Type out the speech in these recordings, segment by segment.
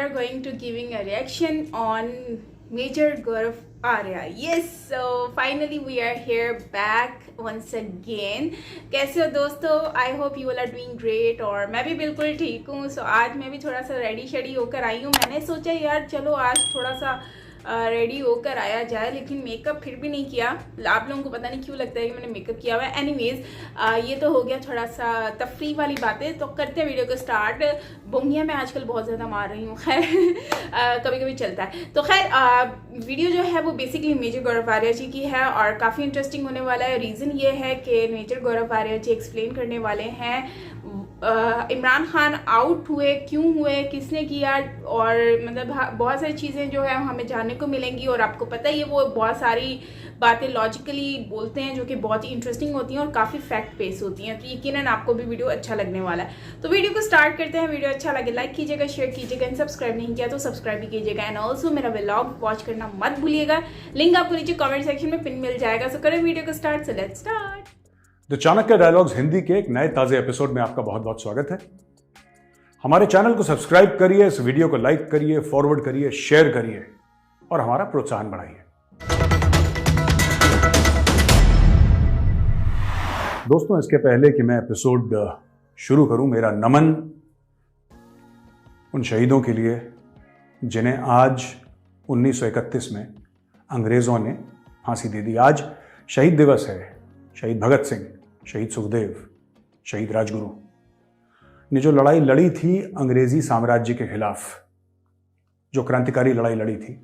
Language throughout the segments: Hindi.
are going to giving a reaction on Major Gaurav Arya. Yes, so finally we are here back once again. कैसे हो दोस्तों? I hope you are doing great और मैं भी बिल्कुल ठीक हूँ. सो आज मैं भी थोड़ा सा रेडी शेडी होकर आई हूँ. मैंने सोचा यार चलो आज थोड़ा सा रेडी होकर आया जाए, लेकिन मेकअप फिर भी नहीं किया. आप लोगों को पता नहीं क्यों लगता है कि मैंने मेकअप किया हुआ है. एनीवेज ये तो हो गया थोड़ा सा तफरी वाली बातें. तो करते हैं वीडियो को स्टार्ट. बोंगियाँ मैं आजकल बहुत ज़्यादा मार रही हूँ. खैर कभी कभी चलता है. तो खैर वीडियो जो है वो बेसिकली मेजर गौरव आर्या जी की है और काफ़ी इंटरेस्टिंग होने वाला है. रीज़न ये है कि मेजर गौरव आर्या जी एक्सप्लेन करने वाले हैं इमरान खान आउट हुए, क्यों हुए, किसने किया, और मतलब बहुत सारी चीज़ें जो है हमें जानने को मिलेंगी. और आपको पता ही है वो बहुत सारी बातें लॉजिकली बोलते हैं जो कि बहुत ही इंटरेस्टिंग होती हैं और काफ़ी फैक्ट बेस होती हैं. तो यकीनन आपको भी वीडियो अच्छा लगने वाला है. तो वीडियो को स्टार्ट करते हैं. वीडियो अच्छा लगे लाइक कीजिएगा, शेयर कीजिएगा, एंड सब्सक्राइब नहीं किया तो सब्सक्राइब भी कीजिएगा. एंड ऑल्सो मेरा व्लॉग वॉच करना मत भूलिएगा. लिंक आपको नीचे कॉमेंट सेक्शन में पिन मिल जाएगा. सो करें वीडियो को start. So let's start. The Chanakya dialogues Hindi के एक नए ताजे एपिसोड में आपका बहुत बहुत स्वागत है. हमारे चैनल को सब्सक्राइब करिए, इस वीडियो को लाइक करिए, फॉरवर्ड करिए, शेयर करिए और हमारा प्रोत्साहन बढ़ाइए. दोस्तों, इसके पहले कि मैं एपिसोड शुरू करूं, मेरा नमन उन शहीदों के लिए जिन्हें आज 1931 में अंग्रेजों ने फांसी दे दी. आज शहीद दिवस है. शहीद भगत सिंह, शहीद सुखदेव, शहीद राजगुरु ने जो लड़ाई लड़ी थी अंग्रेजी साम्राज्य के खिलाफ, जो क्रांतिकारी लड़ाई लड़ी थी,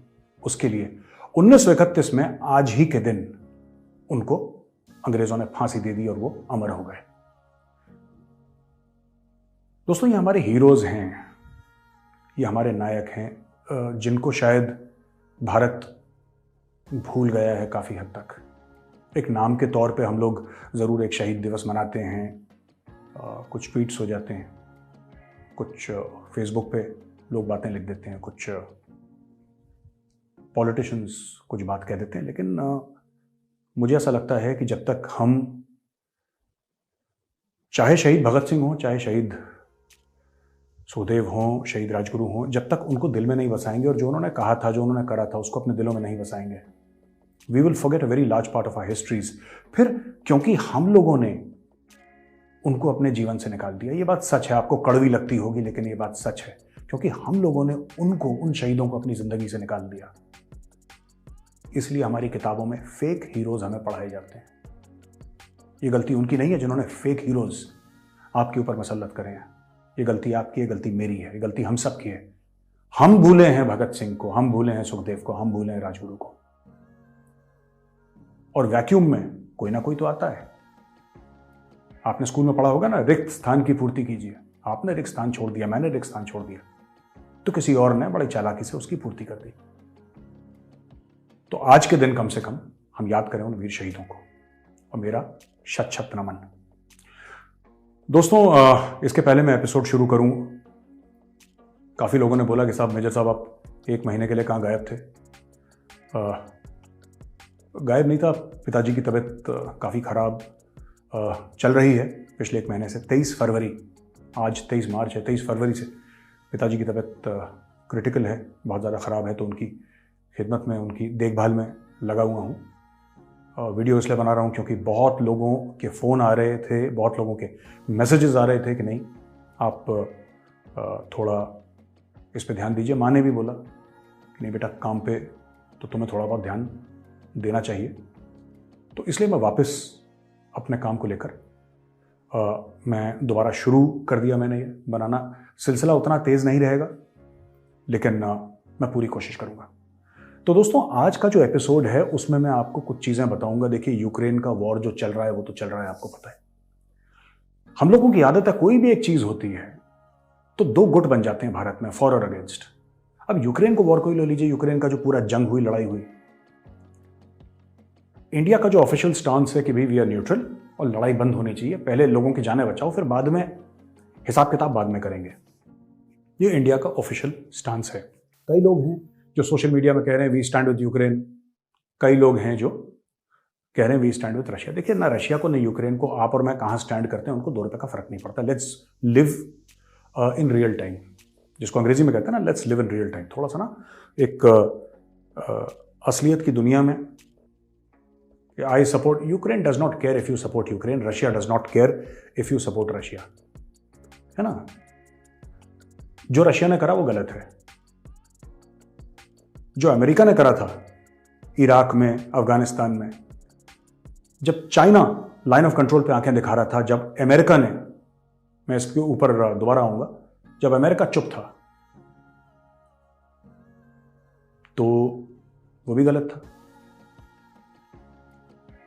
उसके लिए 1931 में आज ही के दिन उनको अंग्रेजों ने फांसी दे दी और वो अमर हो गए. दोस्तों, ये हमारे हीरोज हैं, ये हमारे नायक हैं जिनको शायद भारत भूल गया है काफी हद तक. एक नाम के तौर पे हम लोग ज़रूर एक शहीद दिवस मनाते हैं, कुछ ट्वीट्स हो जाते हैं, कुछ फेसबुक पे लोग बातें लिख देते हैं, कुछ पॉलिटिशियंस कुछ बात कह देते हैं. लेकिन मुझे ऐसा लगता है कि जब तक हम, चाहे शहीद भगत सिंह हो, चाहे शहीद सुखदेव हों, शहीद राजगुरु हों, जब तक उनको दिल में नहीं बसाएंगे और जो उन्होंने कहा था, जो उन्होंने करा था, उसको अपने दिलों में नहीं बसाएंगे, we will forget a very large part of our histories. फिर क्योंकि हम लोगों ने उनको अपने जीवन से निकाल दिया. ये बात सच है, आपको कड़वी लगती होगी लेकिन ये बात सच है, क्योंकि हम लोगों ने उनको, उन शहीदों को अपनी जिंदगी से निकाल दिया. इसलिए हमारी किताबों में फेक हीरोज हमें पढ़ाए जाते हैं. ये गलती उनकी नहीं है जिन्होंने फेक हीरोज आपके ऊपर मसल्लत करे हैं. ये गलती आपकी है, गलती मेरी है, ये गलती हम सब की है. हम भूले हैं भगत सिंह को, हम भूले हैं सुखदेव को, हम भूले हैं राजगुरु को. और वैक्यूम में कोई ना कोई तो आता है. आपने स्कूल में पढ़ा होगा ना, रिक्त स्थान की पूर्ति कीजिए. आपने रिक्त स्थान छोड़ दिया, मैंने रिक्त स्थान छोड़ दिया, तो किसी और ने बड़ी चालाकी से उसकी पूर्ति कर दी. तो आज के दिन कम से कम हम याद करें उन वीर शहीदों को, और मेरा शत शत नमन. दोस्तों, इसके पहले मैं एपिसोड शुरू करूं, काफी लोगों ने बोला कि साहब, मेजर साहब, आप 1 महीने के लिए कहाँ गायब थे? गायब नहीं था. पिताजी की तबीयत काफ़ी ख़राब चल रही है पिछले 1 महीने से. 23 फरवरी, आज 23 मार्च है, 23 फरवरी से पिताजी की तबीयत क्रिटिकल है, बहुत ज़्यादा ख़राब है. तो उनकी खिदमत में, उनकी देखभाल में लगा हुआ हूँ. वीडियो इसलिए बना रहा हूँ क्योंकि बहुत लोगों के फ़ोन आ रहे थे, बहुत लोगों के मैसेजेस आ रहे थे कि नहीं, आप थोड़ा इस पर ध्यान दीजिए. माँ ने भी बोला कि नहीं बेटा, काम पे तो तुम्हें थोड़ा बहुत ध्यान देना चाहिए. तो इसलिए मैं वापस अपने काम को लेकर मैं दोबारा शुरू कर दिया. मैंने ये बनाना. सिलसिला उतना तेज़ नहीं रहेगा, लेकिन मैं पूरी कोशिश करूँगा. तो दोस्तों, आज का जो एपिसोड है उसमें मैं आपको कुछ चीज़ें बताऊँगा. देखिए, यूक्रेन का वॉर जो चल रहा है वो तो चल रहा है, आपको पता है. हम लोगों की आदत है, कोई भी एक चीज़ होती है तो 2 गुट बन जाते हैं भारत में, फॉर और अगेंस्ट. अब यूक्रेन को वॉर को ही ले लीजिए. यूक्रेन का जो पूरा जंग हुई, लड़ाई हुई, इंडिया का जो ऑफिशियल स्टांस है कि भाई वी आर न्यूट्रल और लड़ाई बंद होनी चाहिए, पहले लोगों की जानें बचाओ, फिर बाद में हिसाब किताब बाद में करेंगे. ये इंडिया का ऑफिशियल स्टांस है. कई लोग हैं जो सोशल मीडिया में कह रहे हैं वी स्टैंड विद यूक्रेन. कई लोग हैं जो कह रहे हैं वी स्टैंड विद रशिया. देखिए, ना रशिया को ना यूक्रेन को आप और मैं कहाँ स्टैंड करते हैं उनको 2 रुपये का फर्क नहीं पड़ता. Let's live in real time. जिसको अंग्रेजी में कहते हैं ना let's live in real time, थोड़ा सा ना एक असलियत की दुनिया में। I support Ukraine, does not care if you support Ukraine, Russia does not care if you support Russia, है ना। जो रशिया ने करा वो गलत है। जो अमेरिका ने करा था इराक में, अफगानिस्तान में, जब चाइना लाइन ऑफ कंट्रोल पे आंखें दिखा रहा था, जब अमेरिका ने, मैं इसके ऊपर दोबारा आऊंगा, जब अमेरिका चुप था तो वो भी गलत था।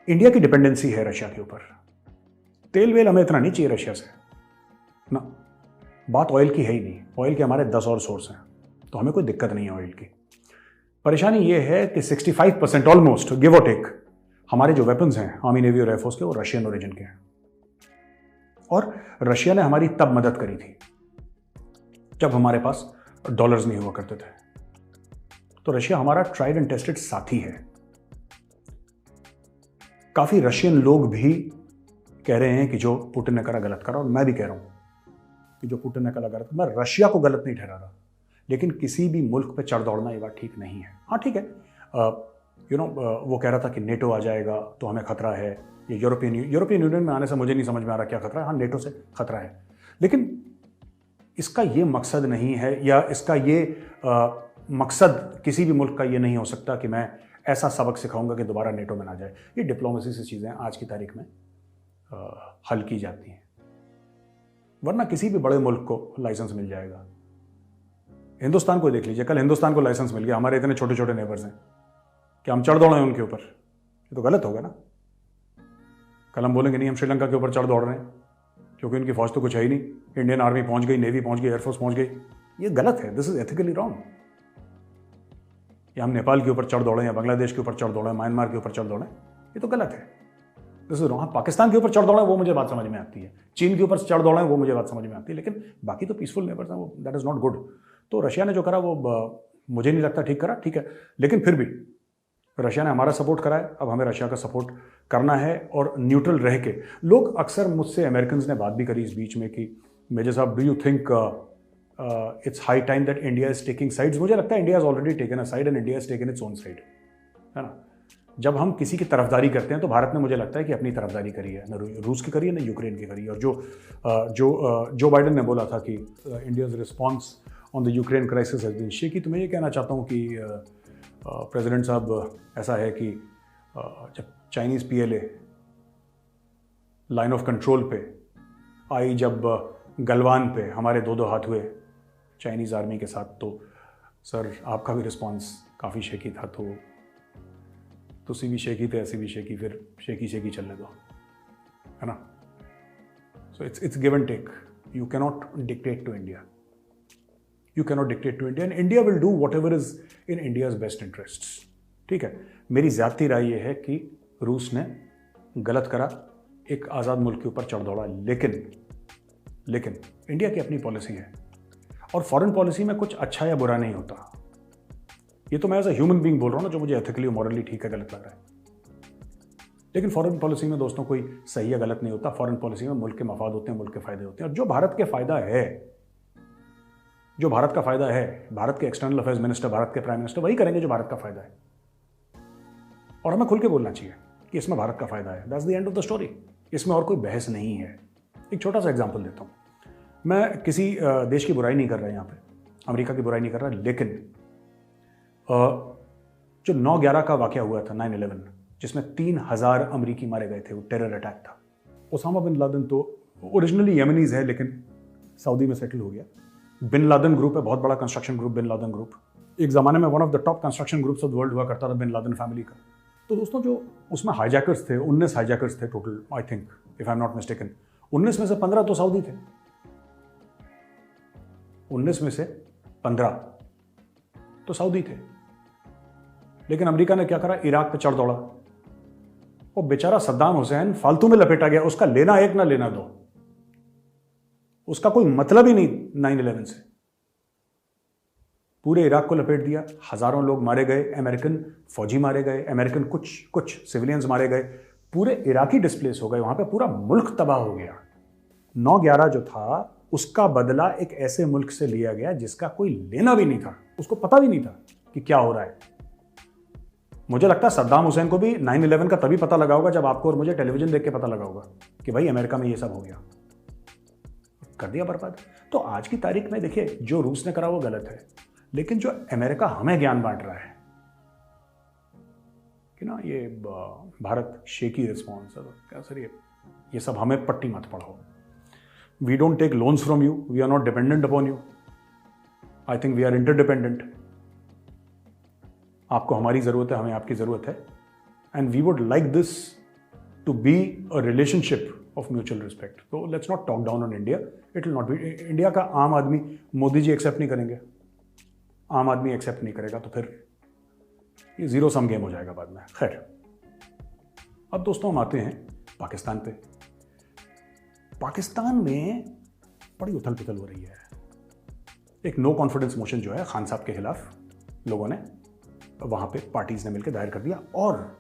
इंडिया की डिपेंडेंसी है रशिया के ऊपर, तेल वेल हमें इतना नहीं चाहिए रशिया से ना, बात ऑयल की है ही नहीं, ऑयल के हमारे 10 और सोर्स हैं, तो हमें कोई दिक्कत नहीं है ऑयल की। परेशानी ये है कि 65% ऑलमोस्ट गिव और टेक हमारे जो वेपन्स हैं आर्मी, नेवी और एयरफोर्स के, वो रशियन ओरिजिन के हैं। और रशिया ने हमारी तब मदद करी थी जब हमारे पास डॉलर्स नहीं हुआ करते थे। तो रशिया हमारा ट्राइड एंड टेस्टेड साथी है। काफी रशियन लोग भी कह रहे हैं कि जो पुतिन ने करा गलत करा, और मैं भी कह रहा हूं कि जो पुतिन ने करा गलत, मैं रशिया को गलत नहीं ठहरा रहा, लेकिन किसी भी मुल्क पे चढ़ दौड़ना ये बात ठीक नहीं है। हाँ ठीक है, वो कह रहा था कि नेटो आ जाएगा तो हमें खतरा है, ये यूरोपियन यूनियन में आने से मुझे नहीं समझ में आ रहा क्या खतरा है। हाँ, नेटो से खतरा है, लेकिन इसका ये मकसद नहीं है, या इसका ये मकसद किसी भी मुल्क का ये नहीं हो सकता कि मैं ऐसा सबक सिखाऊंगा कि दोबारा नेटो में ना जाए। ये डिप्लोमेसी से चीज़ें आज की तारीख में हल की जाती हैं, वरना किसी भी बड़े मुल्क को लाइसेंस मिल जाएगा। हिंदुस्तान को देख लीजिए, कल हिंदुस्तान को लाइसेंस मिल गया, हमारे इतने छोटे छोटे नेबर्स हैं कि हम चढ़ दौड़े हैं उनके ऊपर, ये तो गलत होगा ना। कल हम बोलेंगे नहीं हम श्रीलंका के ऊपर चढ़ दौड़ रहे हैं क्योंकि उनकी फौज तो कुछ है ही नहीं, इंडियन आर्मी पहुंच गई, नेवी पहुंच गई, एयरफोर्स पहुंच गई, ये गलत है, दिस इज एथिकली रॉन्ग। या हम नेपाल के ऊपर चढ़ दौड़े, या बांग्लादेश के ऊपर चढ़ दौड़े, म्यांमार के ऊपर चढ़ दौड़े, ये तो गलत है, दिस इज रॉन्ग। पाकिस्तान के ऊपर चढ़ दौड़े वो मुझे बात समझ में आती है, चीन के ऊपर चढ़ दौड़े वो मुझे बात समझ में आती है, लेकिन बाकी तो पीसफुल नेबर्स हैं, वो दैट इज नॉट गुड। तो रशिया ने जो करा वो मुझे नहीं लगता ठीक करा, ठीक है, लेकिन फिर भी रशिया ने हमारा सपोर्ट करा है, अब हमें रशिया का सपोर्ट करना है और न्यूट्रल रह के। लोग अक्सर मुझसे, अमेरिकन ने बात भी करी इस बीच में कि मेजर साहब do you think it's high time that India is taking sides. मुझे लगता है India is already taken a side and India is taken its own side, है ना। जब हम किसी की तरफदारी करते हैं तो भारत ने, मुझे लगता है कि अपनी तरफदारी करी है, न रूस की करी है, न यूक्रेन की करी है। और जो बाइडन ने बोला था कि India's response on the Ukraine crisis has been shaky, तो मैं ये कहना चाहता हूँ कि प्रेसिडेंट साहब, ऐसा है कि जब Chinese PLA line of control पे आई, जब गलवान पे हमारे दो हाथ हुए चाइनीज़ आर्मी के साथ, तो सर आपका भी रिस्पांस काफ़ी शेकी था। तो तुसी भी शेकी थे, ऐसी भी शेकी, फिर शेकी चलने दो, है ना। So it's give and take, you cannot dictate to India, you cannot dictate to India and India will do whatever is in India's best interests। ठीक है, मेरी ज़ाती राय ये है कि रूस ने गलत करा, एक आज़ाद मुल्क के ऊपर चढ़ दौड़ा, लेकिन इंडिया की अपनी पॉलिसी है, और फॉरेन पॉलिसी में कुछ अच्छा या बुरा नहीं होता। ये तो मैं एज अ ह्यूमन बीइंग बोल रहा हूँ ना, जो मुझे एथिकली और मॉरली ठीक है, गलत लग रहा है, लेकिन फॉरेन पॉलिसी में दोस्तों कोई सही या गलत नहीं होता। फॉरेन पॉलिसी में मुल्क के मफाद होते हैं, मुल्क के फ़ायदे होते हैं, और जो भारत का फ़ायदा है, भारत के एक्सटर्नल अफेयर्स मिनिस्टर, भारत के प्राइम मिनिस्टर वही करेंगे जो भारत का फ़ायदा है, और हमें खुल के बोलना चाहिए कि इसमें भारत का फ़ायदा है। That's the end of the story, इसमें और कोई बहस नहीं है। एक छोटा सा एग्जांपल देता हूँ, मैं किसी देश की बुराई नहीं कर रहा यहाँ पे, अमेरिका की बुराई नहीं कर रहा, लेकिन जो 9/11 का वाक़या हुआ था, 9/11, जिसमें 3000 अमरीकी मारे गए थे, वो टेरर अटैक था। ओसामा बिन लादेन तो ओरिजिनली यमनीज़ है, लेकिन सऊदी में सेटल हो गया। बिन लादेन ग्रुप है, बहुत बड़ा construction group Bin Laden group, एक ज़माने में one of the top construction groups of the world हुआ करता था बिन लादेन फैमिली का। तो दोस्तों, जो उसमें हाईजैकर्स थे, 19 हाईजैकर्स थे total, I think, if I am not mistaken. 19 में से 15 तो सऊदी थे, 19 में से 15 तो सऊदी थे। लेकिन अमेरिका ने क्या करा, इराक पे चढ़ दौड़ा। वो बेचारा सद्दाम हुसैन फालतू में लपेटा गया, उसका लेना एक ना लेना दो, उसका कोई मतलब ही नहीं 9/11 से। पूरे इराक को लपेट दिया, हजारों लोग मारे गए, अमेरिकन फौजी मारे गए, अमेरिकन कुछ सिविलियंस मारे गए, पूरे इराकी डिस्प्लेस हो गए, वहां पे पूरा मुल्क तबाह हो गया। 9/11 जो था उसका बदला एक ऐसे मुल्क से लिया गया जिसका कोई लेना भी नहीं था, उसको पता भी नहीं था कि क्या हो रहा है। मुझे लगता है सद्दाम हुसैन को भी 9/11 का तभी पता लगा होगा जब आपको और मुझे टेलीविजन देख के पता लगा होगा कि भाई अमेरिका में ये सब हो गया, कर दिया बर्बाद। तो आज की तारीख में देखिए, जो रूस ने करा वो गलत है, लेकिन जो अमेरिका हमें ज्ञान बांट रहा है कि ना ये भारत शेकी रिस्पॉन्स, क्या सर ये सब हमें पट्टी मत पढ़ाओ। We don't take loans from you, we are not dependent upon you, I think we are interdependent. आपको हमारी जरूरत है, हमें आपकी जरूरत है, and we would like this to be a relationship of mutual respect. तो let's not talk down on India, it will not be. India का आम आदमी, मोदी जी एक्सेप्ट नहीं करेंगे, आम आदमी एक्सेप्ट नहीं करेगा, तो फिर ये जीरो सम गेम हो जाएगा बाद में। खैर, अब दोस्तों हम आते हैं पाकिस्तान पे। पाकिस्तान में बड़ी उथल पुथल हो रही है। एक नो कॉन्फिडेंस मोशन जो है खान साहब के खिलाफ लोगों ने वहां पे पार्टीज ने मिलकर दायर कर दिया, और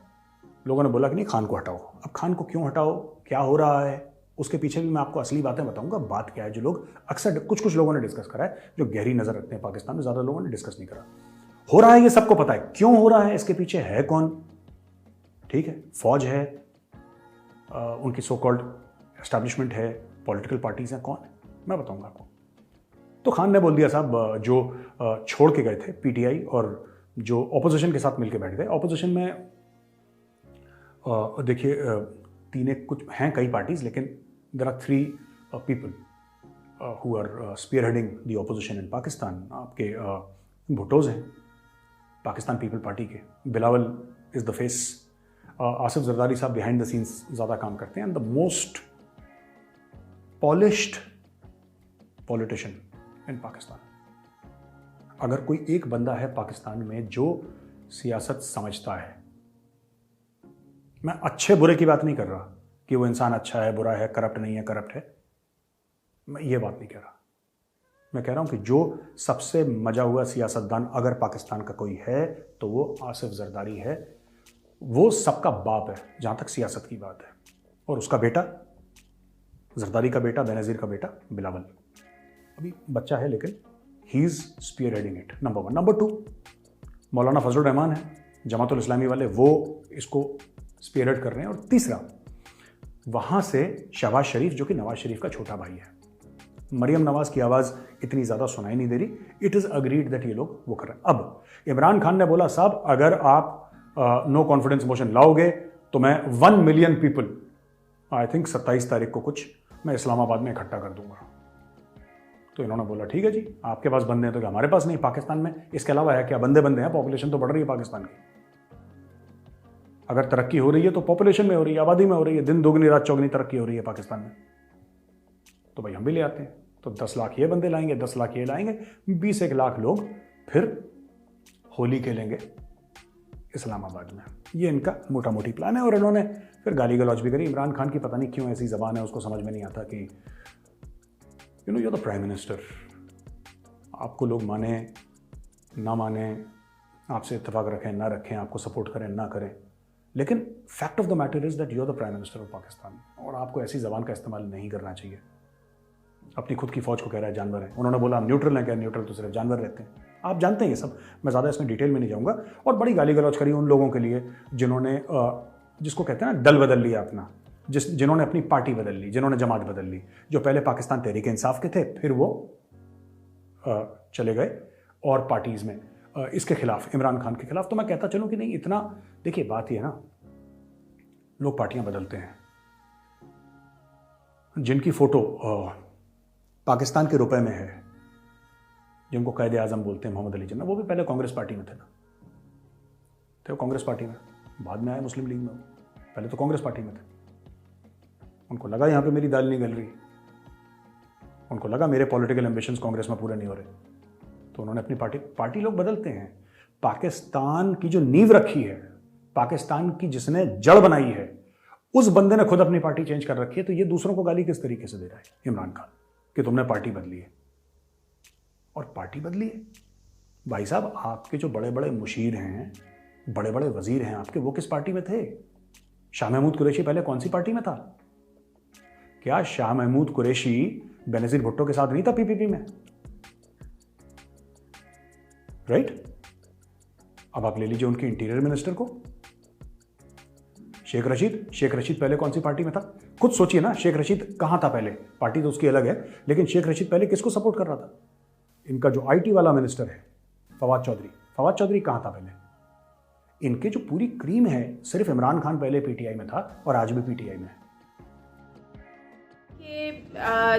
लोगों ने बोला कि नहीं, खान को हटाओ। अब खान को क्यों हटाओ, क्या हो रहा है, उसके पीछे भी मैं आपको असली बातें बताऊंगा। बात क्या है जो लोग अक्सर कुछ लोगों ने डिस्कस करा है, जो गहरी नजर रखते हैं पाकिस्तान में, ज्यादा लोगों ने डिस्कस नहीं करा। हो रहा है, ये सबको पता है क्यों हो रहा है, इसके पीछे है कौन। ठीक है, फौज है, उनकी सो कॉल्ड एस्टैब्लिशमेंट है, पॉलिटिकल पार्टीज हैं, कौन है, मैं बताऊंगा आपको। तो खान ने बोल दिया साहब, जो छोड़ के गए थे पीटीआई और जो ऑपोजिशन के साथ मिलकर बैठ गए। ऑपोजिशन में देखिए कुछ हैं कई पार्टीज, लेकिन there are 3 people who are spearheading the opposition in Pakistan. आपके भुट्टोज हैं पाकिस्तान पीपल पार्टी के, Bilawal is the face, Asif Zardari साहब बिहाइंड द सीन्स ज़्यादा काम करते हैं, and the most polished politician in Pakistan. अगर कोई एक बंदा है पाकिस्तान में जो सियासत समझता है, मैं अच्छे बुरे की बात नहीं कर रहा कि वो इंसान अच्छा है, बुरा है, करप्ट नहीं है, करप्ट है, मैं ये बात नहीं कह रहा। मैं कह रहा हूं कि जो सबसे मजा हुआ सियासतदान अगर पाकिस्तान का कोई है तो वो आसिफ जरदारी है। वो सबका बाप है जहां तक सियासत की बात है, और उसका बेटा, जरदारी का बेटा, बेनज़ीर का बेटा बिलावल, अभी बच्चा है लेकिन he is spearheading it, number 1। Number 2 Maulana Fazlur Rahman है, जमातुल इस्लामी वाले, वो इसको स्पीयर हेड कर रहे हैं। और तीसरा, वहां से शहबाज शरीफ, जो कि नवाज शरीफ का छोटा भाई है। मरियम नवाज की आवाज़ इतनी ज़्यादा सुनाई नहीं दे रही। इट इज़ अग्रीड दैट ये लोग वो कर रहे हैं। अब इमरान खान ने बोला, साहब अगर आप नो कॉन्फिडेंस मोशन लाओगे तो मैं 1 मिलियन पीपल, आई थिंक 27 तारीख को कुछ, मैं इस्लामाबाद में इकट्ठा कर दूंगा। तो इन्होंने बोला ठीक है जी, आपके पास बंदे हैं तो क्या हमारे पास नहीं, पाकिस्तान में इसके अलावा है क्या, बंदे हैं, पॉपुलेशन तो बढ़ रही है पाकिस्तान की। अगर तरक्की हो रही है तो पॉपुलेशन में हो रही है, आबादी में हो रही है, दिन दोगुनी रात चौगुनी तरक्की हो रही है पाकिस्तान में, तो भाई हम भी ले आते हैं। तो 10 लाख ये बंदे लाएंगे, 10 लाख ये लाएंगे, 20 लाख लोग फिर होली खेलेंगे इस्लामाबाद में। ये इनका मोटा मोटी प्लान है। और इन्होंने फिर गाली गलौज भी करी। इमरान खान की पता नहीं क्यों ऐसी जबान है, उसको समझ में नहीं आता कि you know you are the prime minister, आपको लोग माने ना माने, आपसे इत्तेफाक रखें ना रखें, आपको सपोर्ट करें ना करें, लेकिन fact of the matter is that you are the prime minister of Pakistan, और आपको ऐसी जबान का इस्तेमाल नहीं करना चाहिए। अपनी खुद की फौज को कह रहा है जानवर है, उन्होंने बोला हम न्यूट्रल हैं, क्या न्यूट्रल तो सिर्फ जानवर रहते हैं। आप जानते हैं ये सब, मैं ज़्यादा इसमें डिटेल में नहीं जाऊँगा। और बड़ी गाली गलौज करी उन लोगों के लिए जिन्होंने जिसको कहते हैं ना दल बदल लिया अपना, जिन्होंने अपनी पार्टी बदल ली, जिन्होंने जमात बदल ली, जो पहले पाकिस्तान तहरीक इंसाफ के थे, फिर वो चले गए और पार्टीज़ में इसके खिलाफ, इमरान खान के खिलाफ। तो मैं कहता चलूँ कि नहीं, इतना देखिए बात ये है ना, लोग पार्टियां बदलते हैं। जिनकी फोटो पाकिस्तान के रुपए में है, जिनको कायदे आजम बोलते हैं मोहम्मद अली जिन्ना, वो भी पहले कांग्रेस पार्टी में थे ना, थे वो कांग्रेस पार्टी में, बाद में आए मुस्लिम लीग में, पहले तो कांग्रेस पार्टी में थे। उनको लगा यहाँ पे मेरी दाल नहीं गल रही, उनको लगा मेरे पॉलिटिकल एम्बिशंस कांग्रेस में पूरे नहीं हो रहे, तो उन्होंने अपनी पार्टी लोग बदलते हैं। पाकिस्तान की जो नींव रखी है, पाकिस्तान की जिसने जड़ बनाई है, उस बंदे ने खुद अपनी पार्टी चेंज कर रखी है। तो ये दूसरों को गाली किस तरीके से दे रहा है इमरान खान कि तुमने पार्टी बदली है, और पार्टी बदली है। भाई साहब, आपके जो बड़े बड़े मुशीर हैं, बड़े बड़े वजीर हैं आपके, वो किस पार्टी में थे? शाह महमूद कुरैशी पहले कौन सी पार्टी में था? क्या शाह महमूद कुरैशी बेनज़ीर भुट्टो के साथ नहीं था पीपीपी में, राइट? अब आप ले लीजिए उनके इंटीरियर मिनिस्टर को, शेख रशीद पहले कौन सी पार्टी में था? खुद सोचिए ना, शेख रशीद कहाँ था पहले? पार्टी तो उसकी अलग है, लेकिन शेख रशीद पहले किसको सपोर्ट कर रहा था? इनका जो आईटी वाला मिनिस्टर है फवाद चौधरी कहाँ था पहले? इनके जो पूरी क्रीम है, सिर्फ इमरान खान पहले पीटीआई में था और आज भी पीटीआई में है।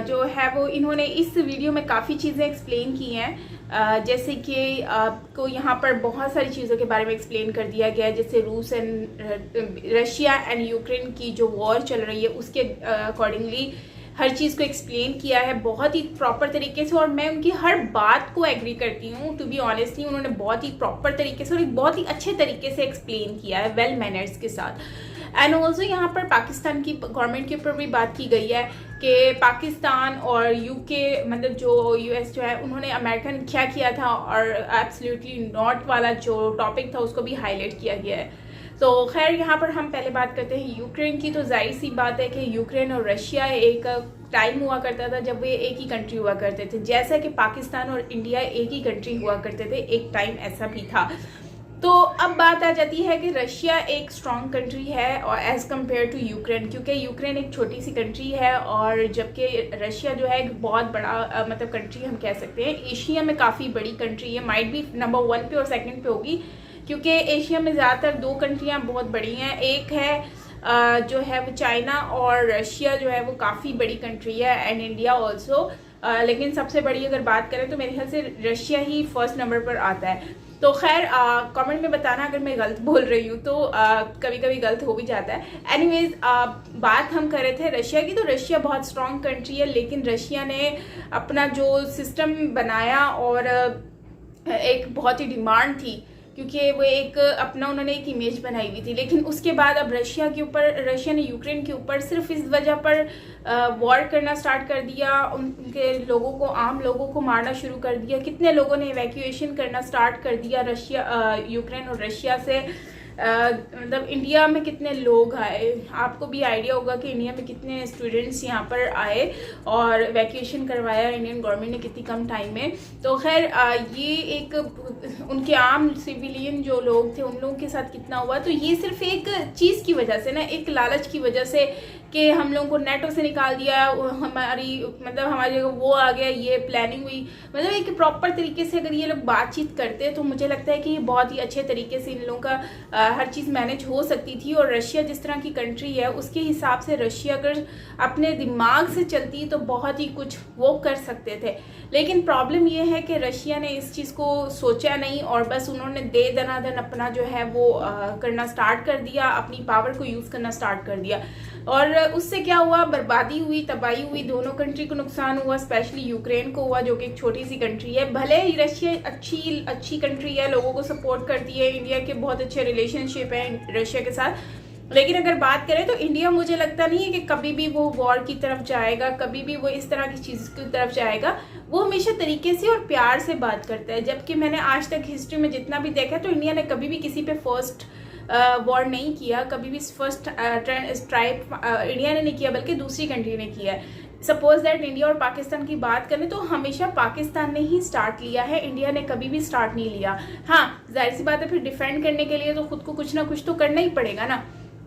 जो है वो इन्होंने इस वीडियो में काफ़ी चीज़ें एक्सप्लेन की हैं, जैसे कि आपको यहाँ पर बहुत सारी चीज़ों के बारे में एक्सप्लेन कर दिया गया है, जैसे रशिया एंड यूक्रेन की जो वॉर चल रही है उसके अकॉर्डिंगली हर चीज़ को एक्सप्लेन किया है बहुत ही प्रॉपर तरीके से, और मैं उनकी हर बात को एग्री करती हूँ। टू बी ऑनेस्टली उन्होंने बहुत ही प्रॉपर तरीके से और एक बहुत ही अच्छे तरीके से एक्सप्लेन किया है, वेल मैनर्स के साथ। एंड ऑल्सो यहाँ पर पाकिस्तान की गवर्नमेंट के ऊपर भी बात की गई है कि पाकिस्तान और यूके, मतलब जो यूएस जो है, उन्होंने अमेरिका ने क्या किया था और एब्सोल्युटली नॉट वाला जो टॉपिक था उसको भी हाईलाइट किया गया है। तो खैर यहाँ पर हम पहले बात करते हैं यूक्रेन की। तो जाहिर सी बात है कि यूक्रेन और रशिया एक टाइम हुआ करता था जब वे एक ही कंट्री हुआ करते थे, जैसा कि पाकिस्तान और इंडिया एक ही कंट्री हुआ करते थे, एक टाइम ऐसा भी था। तो अब बात आ जाती है कि रशिया एक स्ट्रॉन्ग कंट्री है और एज़ कम्पेयर टू यूक्रेन, क्योंकि यूक्रेन एक छोटी सी कंट्री है और जबकि रशिया जो है एक बहुत बड़ा मतलब कंट्री हम कह सकते हैं, एशिया में काफ़ी बड़ी कंट्री है, माइट बी नंबर 1 पे और सेकंड पे होगी, क्योंकि एशिया में ज़्यादातर 2 कंट्रियाँ बहुत बड़ी हैं। एक है जो है वो चाइना, और रशिया जो है वो काफ़ी बड़ी कंट्री है, एंड इंडिया ऑल्सो। लेकिन सबसे बड़ी अगर बात करें तो मेरे ख्याल से रशिया ही फर्स्ट नंबर पर आता है। तो खैर कमेंट में बताना अगर मैं गलत बोल रही हूँ, तो कभी कभी गलत हो भी जाता है। एनीवेज बात हम कर रहे थे रशिया की। तो रशिया बहुत स्ट्रॉन्ग कंट्री है, लेकिन रशिया ने अपना जो सिस्टम बनाया और एक बहुत ही डिमांड थी, क्योंकि वो एक अपना उन्होंने एक इमेज बनाई हुई थी। लेकिन उसके बाद अब रशिया ने यूक्रेन के ऊपर सिर्फ इस वजह पर वॉर करना स्टार्ट कर दिया, उनके लोगों को, आम लोगों को मारना शुरू कर दिया। कितने लोगों ने इवैक्यूएशन करना स्टार्ट कर दिया यूक्रेन और रशिया से। मतलब इंडिया में कितने लोग आए, आपको भी आइडिया होगा कि इंडिया में कितने स्टूडेंट्स यहाँ पर आए और वैकेशन करवाया इंडियन गवर्नमेंट ने कितनी कम टाइम में। तो खैर ये एक उनके आम सिविलियन जो लोग थे उन लोगों के साथ कितना हुआ। तो ये सिर्फ एक चीज़ की वजह से ना, एक लालच की वजह से कि हम लोगों को नेटो से निकाल दिया, हमारी वो आ गया, ये प्लानिंग हुई। मतलब एक प्रॉपर तरीके से अगर ये लोग बातचीत करते तो मुझे लगता है कि ये बहुत ही अच्छे तरीके से इन लोगों का हर चीज़ मैनेज हो सकती थी। और रशिया जिस तरह की कंट्री है उसके हिसाब से रशिया अगर अपने दिमाग से चलती तो बहुत ही कुछ वो कर सकते थे। लेकिन प्रॉब्लम ये है कि रशिया ने इस चीज़ को सोचा नहीं और बस उन्होंने दे दनादन अपना जो है वो करना स्टार्ट कर दिया, अपनी पावर को यूज़ करना स्टार्ट कर दिया। और उससे क्या हुआ, बर्बादी हुई, तबाही हुई, दोनों कंट्री को नुकसान हुआ, स्पेशली यूक्रेन को हुआ जो कि एक छोटी सी कंट्री है। भले ही रशिया अच्छी कंट्री है, लोगों को सपोर्ट करती है, इंडिया के बहुत अच्छे रिलेशनशिप है रशिया के साथ, लेकिन अगर बात करें तो इंडिया मुझे लगता नहीं है कि कभी भी वो वॉर की तरफ जाएगा, कभी भी वो इस तरह की चीज़ की तरफ जाएगा। वो हमेशा तरीके से और प्यार से बात करता है। जबकि मैंने आज तक हिस्ट्री में जितना भी देखा तो इंडिया ने कभी भी किसी पे फर्स्ट वॉर नहीं किया, कभी भी फर्स्ट स्ट्राइक इंडिया ने नहीं किया, बल्कि दूसरी कंट्री ने किया है। सपोज दैट इंडिया और पाकिस्तान की बात करें तो हमेशा पाकिस्तान ने ही स्टार्ट लिया है, इंडिया ने कभी भी स्टार्ट नहीं लिया। हाँ, जाहिर सी बात है, फिर डिफेंड करने के लिए तो खुद को कुछ ना कुछ तो करना ही पड़ेगा ना।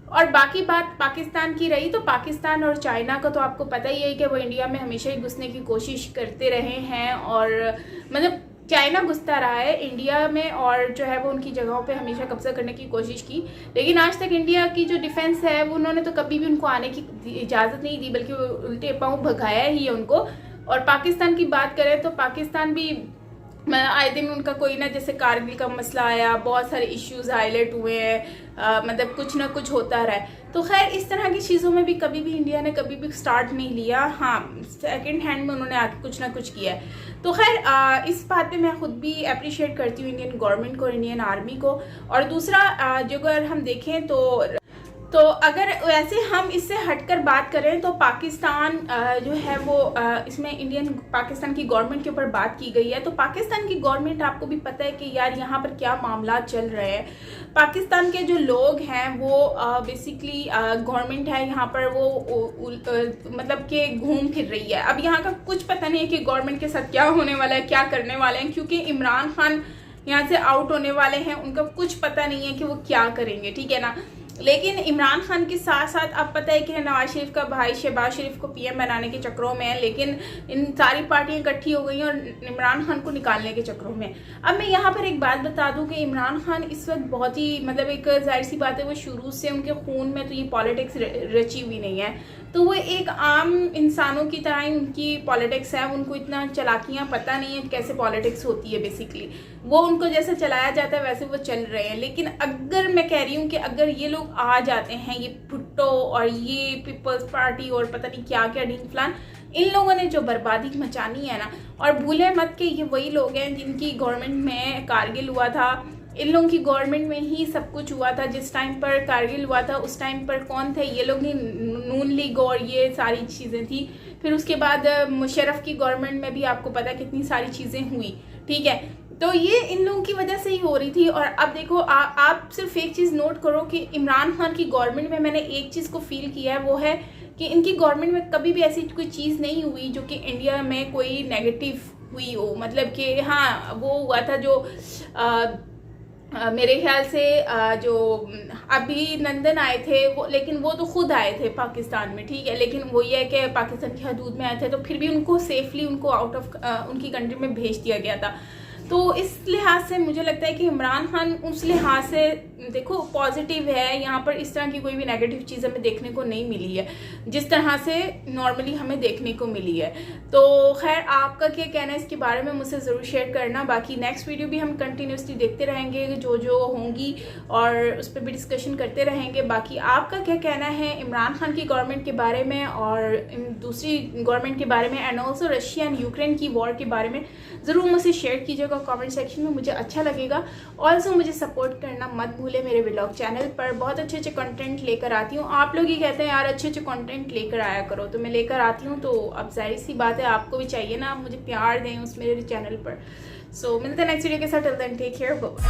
और बाकी बात पाकिस्तान की रही तो पाकिस्तान और चाइना का तो आपको पता ही है कि वो इंडिया में हमेशा ही घुसने की कोशिश करते रहे हैं, और मतलब चाइना घुसता रहा है इंडिया में और जो है वो उनकी जगहों पे हमेशा कब्जा करने की कोशिश की। लेकिन आज तक इंडिया की जो डिफेंस है वो उन्होंने तो कभी भी उनको आने की इजाज़त नहीं दी, बल्कि उल्टे पाँव भगाया ही है उनको। और पाकिस्तान की बात करें तो पाकिस्तान भी आए दिन उनका कोई ना, जैसे कारगिल का मसला आया, बहुत सारे इश्यूज हाईलाइट हुए हैं, मतलब कुछ ना कुछ होता रहा है। तो खैर इस तरह की चीज़ों में भी कभी भी इंडिया ने कभी भी स्टार्ट नहीं लिया। हाँ, सेकंड हैंड में उन्होंने आके कुछ ना कुछ किया है। तो खैर इस बात पे मैं खुद भी अप्रिशिएट करती हूँ इंडियन गवर्नमेंट को, इंडियन आर्मी को। और दूसरा जो अगर हम देखें तो तो अगर वैसे हम इससे हटकर बात करें तो पाकिस्तान जो है वो इसमें पाकिस्तान की गवर्नमेंट के ऊपर बात की गई है। तो पाकिस्तान की गवर्नमेंट, आपको भी पता है कि यार यहाँ पर क्या मामला चल रहे हैं। पाकिस्तान के जो लोग हैं वो बेसिकली गवर्नमेंट है यहाँ पर वो मतलब कि घूम फिर रही है। अब यहाँ का कुछ पता नहीं है कि गवर्नमेंट के साथ क्या होने वाला है, क्या करने वाले हैं, क्योंकि इमरान खान यहाँ से आउट होने वाले हैं। उनका कुछ पता नहीं है कि वो क्या करेंगे, ठीक है ना। लेकिन इमरान खान के साथ साथ अब पता है कि नवाज शरीफ का भाई शहबाज शरीफ को पीएम बनाने के चक्रों में है, लेकिन इन सारी पार्टियां इकट्ठी हो गई हैं और इमरान खान को निकालने के चक्रों में। अब मैं यहाँ पर एक बात बता दूं कि इमरान खान इस वक्त बहुत ही मतलब एक जाहिर सी बात है, वो शुरू से उनके खून में तो ये पॉलिटिक्स रची हुई नहीं है। तो वो एक आम इंसानों की तरह ही उनकी पॉलिटिक्स है। उनको इतना चालाकियाँ पता नहीं है कैसे पॉलिटिक्स होती है। बेसिकली वो उनको जैसे चलाया जाता है वैसे वो चल रहे हैं। लेकिन अगर मैं कह रही हूँ कि अगर ये लोग आ जाते हैं, ये भुट्टो और ये पीपल्स पार्टी और पता नहीं क्या क्या डीन फलान, इन लोगों ने जो बर्बादी मचानी है ना, और भूले मत कि ये वही लोग हैं जिनकी गवर्नमेंट में कारगिल हुआ था। इन लोगों की गवर्नमेंट में ही सब कुछ हुआ था। जिस टाइम पर कारगिल हुआ था उस टाइम पर कौन थे ये लोग? नहीं, नून लीग और ये सारी चीज़ें थी। फिर उसके बाद मुशर्रफ की गवर्नमेंट में भी आपको पता है कितनी सारी चीज़ें हुई, ठीक है। तो ये इन लोगों की वजह से ही हो रही थी। और अब देखो आप सिर्फ एक चीज़ नोट करो कि इमरान खान की गवर्नमेंट में मैंने एक चीज़ को फील किया है, वो है कि इनकी गवर्नमेंट में कभी भी ऐसी कोई चीज़ नहीं हुई जो कि इंडिया में कोई नेगेटिव हुई हो। मतलब कि हाँ, वो हुआ था जो मेरे ख्याल से जो अभिनंदन आए थे वो, लेकिन वो तो खुद आए थे पाकिस्तान में, ठीक है। लेकिन वो ये है कि पाकिस्तान की हदूद में आए थे, तो फिर भी उनको सेफली उनको आउट ऑफ उनकी कंट्री में भेज दिया गया था। तो इस लिहाज से मुझे लगता है कि इमरान खान उस लिहाज से देखो पॉजिटिव है। यहाँ पर इस तरह की कोई भी नेगेटिव चीज़ हमें देखने को नहीं मिली है जिस तरह से नॉर्मली हमें देखने को मिली है। तो खैर, आपका क्या कहना है इसके बारे में मुझसे ज़रूर शेयर करना। बाकी नेक्स्ट वीडियो भी हम कंटिन्यूसली देखते रहेंगे जो जो होंगी और उस पर भी डिस्कशन करते रहेंगे। बाकी आपका क्या कहना है इमरान खान की गवर्नमेंट के बारे में और दूसरी गवर्नमेंट के बारे में, and also Russia and Ukraine की वॉर के बारे में ज़रूर मुझसे शेयर कीजिएगा कमेंट सेक्शन में, मुझे अच्छा लगेगा। ऑल्सो मुझे सपोर्ट करना मत भूले मेरे व्लॉग चैनल पर। बहुत अच्छे अच्छे कंटेंट लेकर आती हूँ। आप लोग ही कहते हैं यार अच्छे अच्छे कंटेंट लेकर आया करो, तो मैं लेकर आती हूँ। तो अब जाहिर सी बात है आपको भी चाहिए ना, आप मुझे प्यार दें उस मेरे चैनल पर। सो मिलते हैं नेक्स्ट वीडियो के साथ। Till then take care, bye.